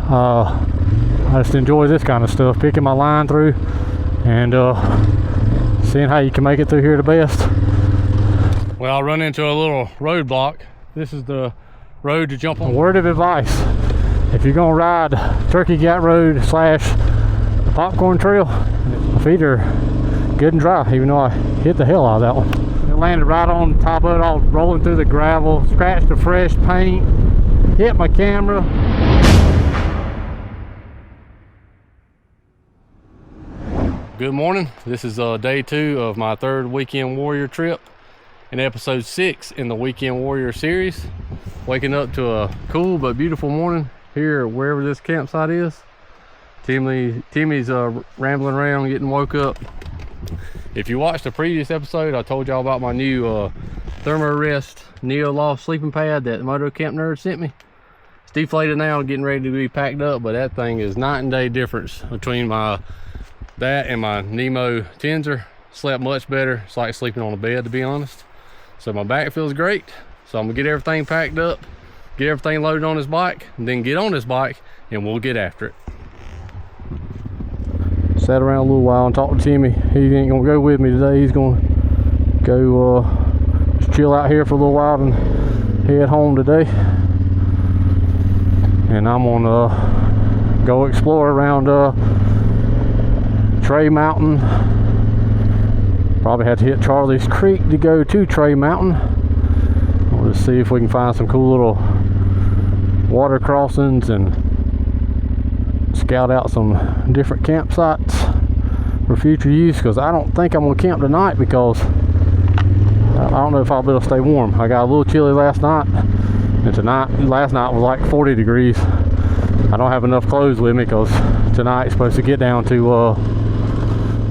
I just enjoy this kind of stuff, picking my line through and seeing how you can make it through here the best. Well, I run into a little roadblock. This is the road to jump on. A word of advice: if you're gonna ride Turkey Gap Road / Popcorn Trail, my feet are good and dry, even though I hit the hell out of that one. It landed right on top of it, all rolling through the gravel, scratched the fresh paint, hit my camera. Good morning. This is day 2 of my 3rd Weekend Warrior trip and episode 6 in the Weekend Warrior series. Waking up to a cool but beautiful morning here wherever this campsite is. Timmy's rambling around getting woke up. If you watched the previous episode, I told y'all about my new Thermarest Neo Loft sleeping pad that Moto Camp Nerd sent me. It's deflated now and getting ready to be packed up, but that thing is night and day difference between that and my Nemo Tensor. Slept much better. It's like sleeping on a bed, to be honest. So my back feels great. So I'm gonna get everything packed up, get everything loaded on this bike, and then get on this bike and we'll get after it. Sat around a little while and talked to Timmy. He ain't gonna go with me today. He's gonna go just chill out here for a little while and head home today. And I'm gonna go explore around Tray Mountain. Probably have to hit Charlie's Creek to go to Tray Mountain. We'll just see if we can find some cool little water crossings and scout out some different campsites for future use, because I don't think I'm gonna camp tonight because I don't know if I'll be able to stay warm. I got a little chilly last night, and last night was like 40 degrees. I don't have enough clothes with me because tonight's supposed to get down to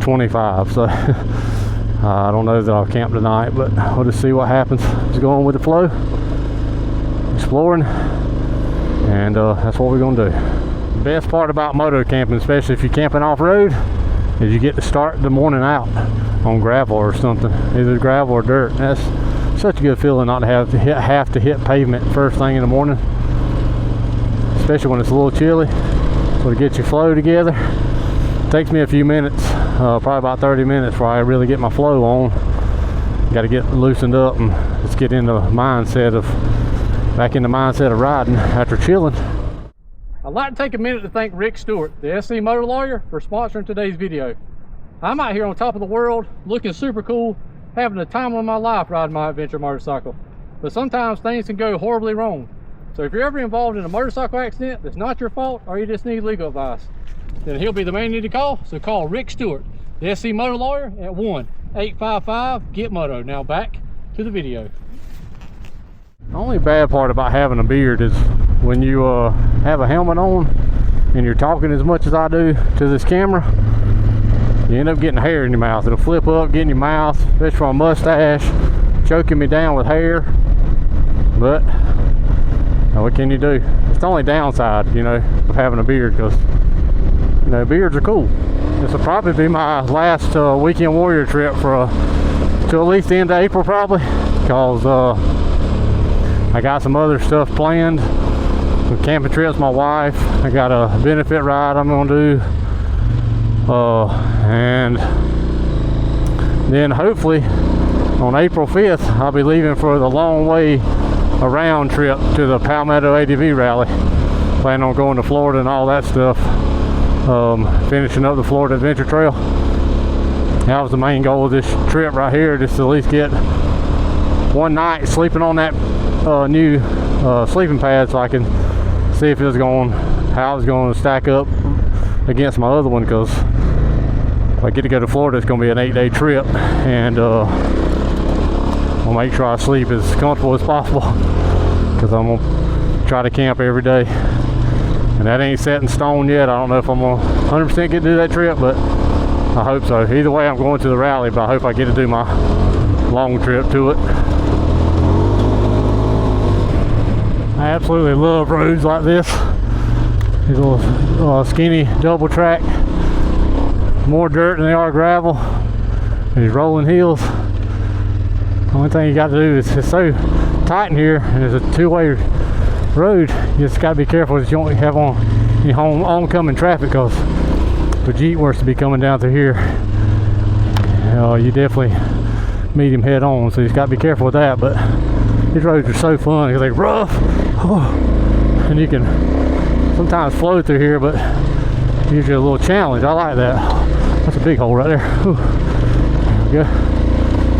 25, so I don't know that I'll camp tonight, but we'll just see what happens. Just going with the flow, exploring, and that's what we're gonna do. The best part about moto camping, especially if you're camping off-road, is you get to start the morning out on gravel or something, either gravel or dirt. That's such a good feeling not to have to hit pavement first thing in the morning, especially when it's a little chilly. So to get your flow together, it takes me a few minutes, probably about 30 minutes before I really get my flow on. Got to get loosened up and just get into back in the mindset of riding after chilling. I'd like to take a minute to thank Rick Stewart, the SC Motor Lawyer, for sponsoring today's video. I'm out here on top of the world, looking super cool, having the time of my life riding my adventure motorcycle. But sometimes things can go horribly wrong. So if you're ever involved in a motorcycle accident that's not your fault, or you just need legal advice, then he'll be the man you need to call. So call Rick Stewart, the SC Motor Lawyer, at 1-855-GET-MOTO. Now back to the video. The only bad part about having a beard is when you have a helmet on and you're talking as much as I do to this camera, you end up getting hair in your mouth. It'll flip up, get in your mouth, especially from a mustache, choking me down with hair. But what can you do? It's the only downside, of having a beard, because beards are cool. This will probably be my last Weekend Warrior trip till at least the end of April, probably, because I got some other stuff planned. Some camping trips, my wife. I got a benefit ride I'm gonna do, and then hopefully on April 5th I'll be leaving for the long way around trip to the Palmetto ADV rally. Planning on going to Florida and all that stuff. Finishing up the Florida Adventure Trail. That was the main goal of this trip right here, just to at least get one night sleeping on that new sleeping pad, so I can see if how it's going to stack up against my other one, because if I get to go to Florida, it's going to be an 8-day trip, and I'll make sure I sleep as comfortable as possible, because I'm going to try to camp every day. And that ain't set in stone yet. I don't know if I'm going to 100% get to do that trip, but I hope so. Either way, I'm going to the rally, but I hope I get to do my long trip to it. I absolutely love roads like this. These little skinny double track, more dirt than they are gravel. These rolling hills. The only thing you got to do is, it's so tight in here, and it's a two-way road. You just got to be careful that you don't have on oncoming traffic, because if a Jeep were to be coming down through here, you definitely meet him head on, so you just got to be careful with that. But these roads are so fun because they're rough, and you can sometimes flow through here, but usually a little challenge. I like that. That's a big hole right there. Whew. There we go.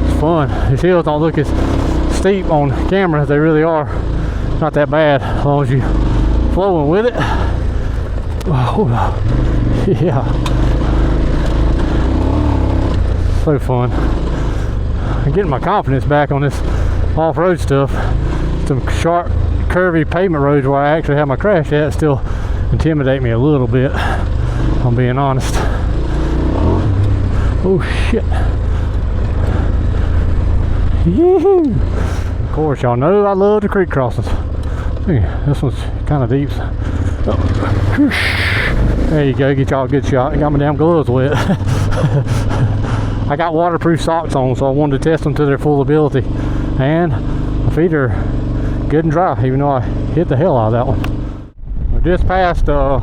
It's fun. These hills don't look as steep on camera as they really are. Not that bad as long as you flowing with it. Oh, yeah. So fun. I'm getting my confidence back on this off-road stuff. Some sharp, curvy pavement roads where I actually have my crash at still intimidate me a little bit, if I'm being honest. Oh shit. Yee-hoo. Of course, y'all know I love the creek crossings. This one's kind of deep. Oh. There you go, get y'all a good shot. I got my damn gloves wet. I got waterproof socks on, so I wanted to test them to their full ability. And my feet are good and dry, even though I hit the hell out of that one. I just passed the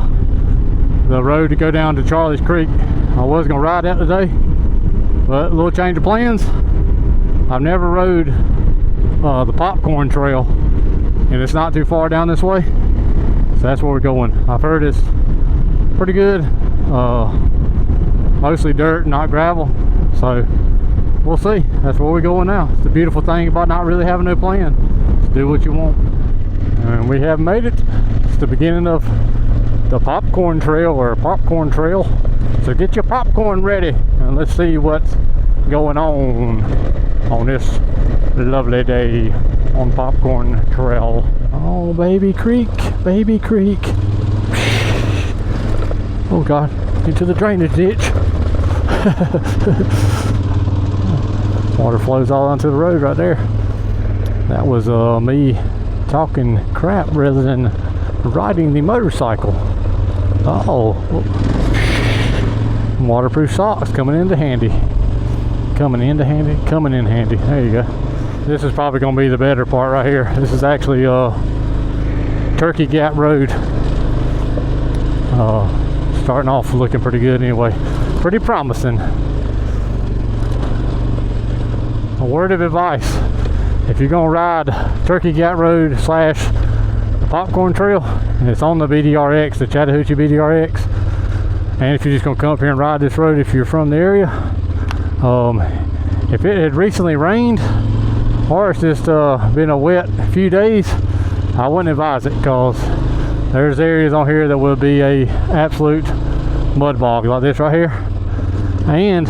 road to go down to Charlie's Creek. I was going to ride that today, but a little change of plans. I've never rode the popcorn trail, and it's not too far down this way, so that's where we're going. I've heard it's pretty good, mostly dirt, not gravel, so we'll see. That's where we're going now. It's the beautiful thing about not really having no plan. Just do what you want, and we have made it. It's the beginning of the popcorn trail, or popcorn trail, so get your popcorn ready and let's see what's going on this lovely day on popcorn trail. Oh, baby creek, baby creek. Oh god, into the drainage ditch. Water flows all onto the road right there. That was me talking crap rather than riding the motorcycle. Uh-oh. Waterproof socks coming into handy. Coming in handy. There you go. This is probably going to be the better part right here. This is actually Turkey Gap Road. Starting off looking pretty good anyway. Pretty promising. A word of advice: if you're going to ride Turkey Gap Road / the Popcorn Trail, and it's on the BDRX, the Chattahoochee BDRX, and if you're just going to come up here and ride this road if you're from the area, if it had recently rained or it's just been a wet few days, I wouldn't advise it, because there's areas on here that will be a absolute mud bog like this right here, and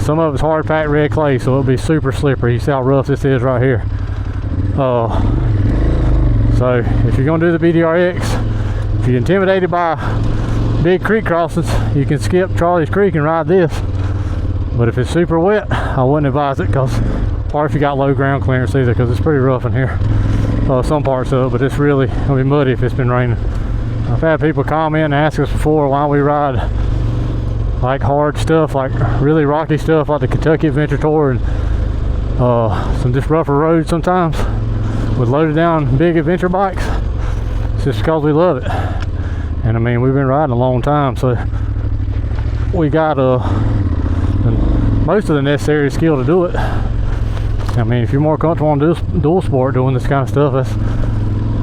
some of it's hard packed red clay, so it'll be super slippery. You see how rough this is right here. So if you're going to do the BDRX, if you're intimidated by big creek crossings, you can skip Charlie's Creek and ride this. But if it's super wet, I wouldn't advise it, or if you got low ground clearance either, because it's pretty rough in here. Some parts of it, but it's really going to be muddy if it's been raining. I've had people comment and ask us before why we ride like hard stuff, like really rocky stuff like the Kentucky Adventure Tour, and some just rougher roads sometimes with loaded down big adventure bikes. It's just because we love it. And I mean, we've been riding a long time, so we got most of the necessary skill to do it. I mean, if you're more comfortable on dual sport doing this kind of stuff, that's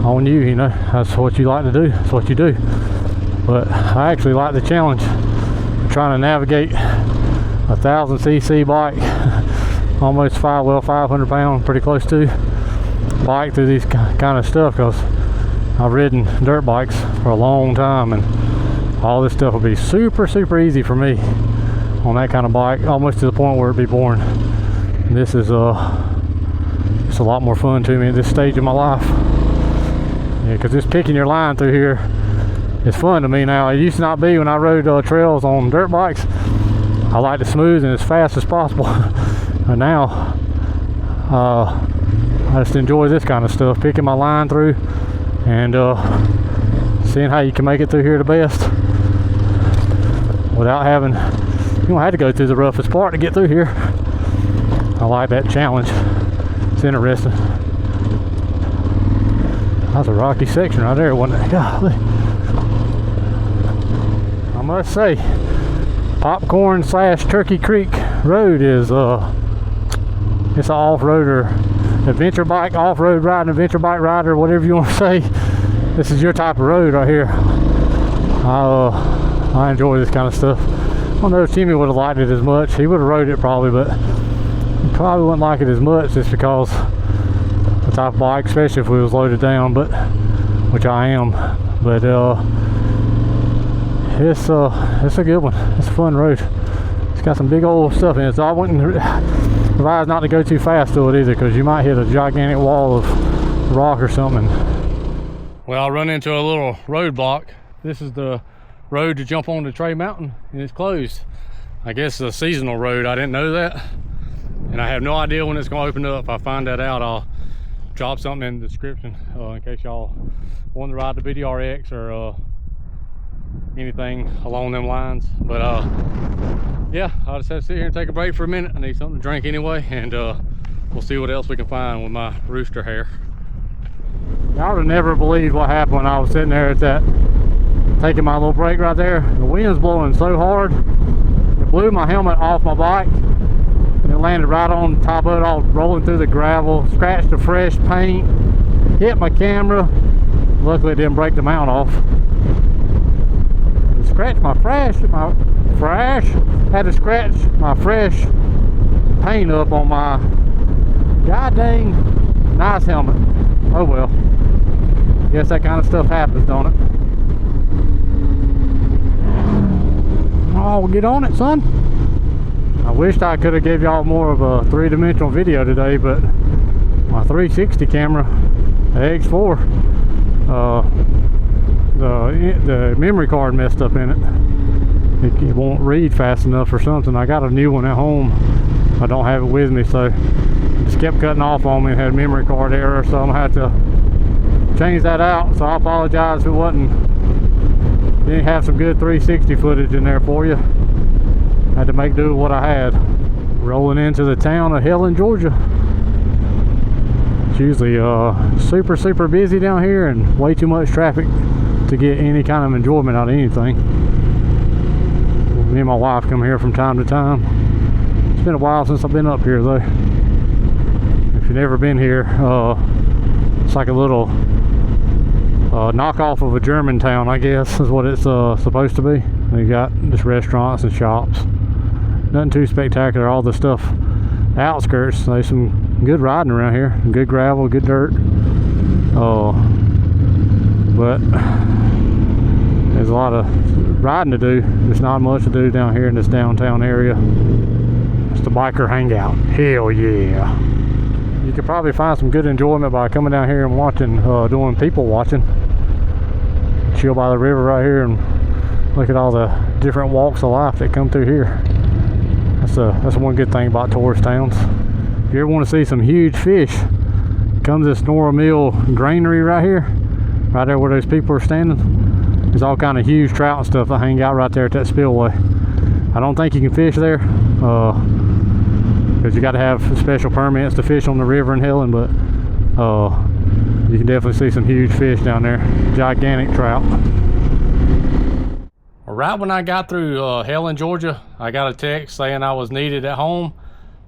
on you, you know. That's what you like to do. That's what you do. But I actually like the challenge of trying to navigate a 1000cc bike, almost 500 pound, pretty close to bike, through these kind of stuff, because I've ridden dirt bikes for a long time, and all this stuff will be super easy for me on that kind of bike, almost to the point where it'd be boring. And this is it's a lot more fun to me at this stage of my life. Yeah, because just picking your line through here is fun to me now. It used to not be when I rode trails on dirt bikes. I like to smooth and as fast as possible. And now I just enjoy this kind of stuff, picking my line through and seeing how you can make it through here the best without having, you don't have to go through the roughest part to get through here. I like that challenge. It's interesting. That's a rocky section right there, wasn't it? Golly. must say, Popcorn / Turkey Creek Road is it's an off-roader, adventure bike, off-road riding, adventure bike rider, whatever you want to say. This is your type of road right here. I enjoy this kind of stuff. I don't know if Timmy would have liked it as much. He would have rode it probably, but he probably wouldn't like it as much just because the type of bike, especially if we was loaded down, but which I am. But it's a good one. It's a fun road. It's got some big old stuff in it, so I wouldn't advise not to go too fast to it either, because you might hit a gigantic wall of rock or something. Well, I run into a little roadblock. This is the road to jump on to Tray Mountain, and it's closed. I guess it's a seasonal road. I didn't know that, and I have no idea when it's going to open up. If I find that out, I'll drop something in the description in case y'all want to ride the BDRX or anything along them lines. But yeah, I'll just have to sit here and take a break for a minute. I need something to drink anyway, and we'll see what else we can find with my rooster hair. Y'all would never believe what happened when I was sitting there at that, taking my little break right there. The wind's blowing so hard, it blew my helmet off my bike, and it landed right on top of it, all rolling through the gravel, scratched the fresh paint, hit my camera. Luckily it didn't break the mount off. It scratched my had to scratch my fresh paint up on my god dang nice helmet. Oh well, guess that kind of stuff happens, don't it? Oh, get on it, son. I wished I could have gave y'all more of a three-dimensional video today, but my 360 camera, the X4, the memory card messed up in it. It won't read fast enough or something. I got a new one at home. I don't have it with me, so it just kept cutting off on me and had memory card error, so I'm gonna have to change that out. So I apologize if it didn't have some good 360 footage in there for you. Had to make do with what I had. Rolling into the town of Helen, Georgia. It's usually super busy down here and way too much traffic to get any kind of enjoyment out of anything. Me and my wife come here from time to time. It's been a while since I've been up here though. If you've never been here, it's like a little knockoff of a German town, I guess, is what it's supposed to be. You got just restaurants and shops. Nothing too spectacular. All the stuff, the outskirts, there's some good riding around here. Good gravel, good dirt. But there's a lot of riding to do. There's not much to do down here in this downtown area. It's the biker hangout. Hell yeah. You could probably find some good enjoyment by coming down here and watching, doing people watching. Chill by the river right here and look at all the different walks of life that come through here. That's one good thing about tourist towns. If you ever want to see some huge fish, come to this Nora Mill granary right here, right there where those people are standing. There's all kind of huge trout and stuff that hang out right there at that spillway. I don't think you can fish there, because you got to have special permits to fish on the river in Helen, but you can definitely see some huge fish down there, gigantic trout. Right when I got through Helen, Georgia, I got a text saying I was needed at home,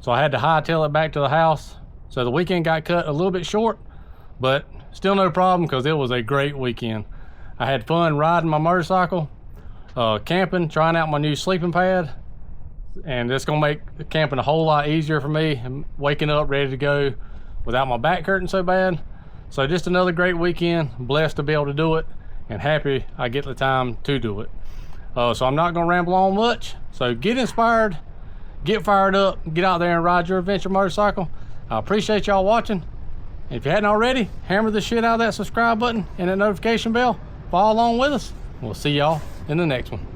so I had to hightail it back to the house. So the weekend got cut a little bit short, but still no problem because it was a great weekend. I had fun riding my motorcycle, camping, trying out my new sleeping pad, and it's gonna make camping a whole lot easier for me. I'm waking up ready to go without my back hurting so bad. So just another great weekend. Blessed to be able to do it, and happy I get the time to do it. So I'm not gonna ramble on much. So get inspired, get fired up, get out there and ride your adventure motorcycle. I appreciate y'all watching. If you hadn't already, hammer the shit out of that subscribe button and that notification bell. Follow along with us. We'll see y'all in the next one.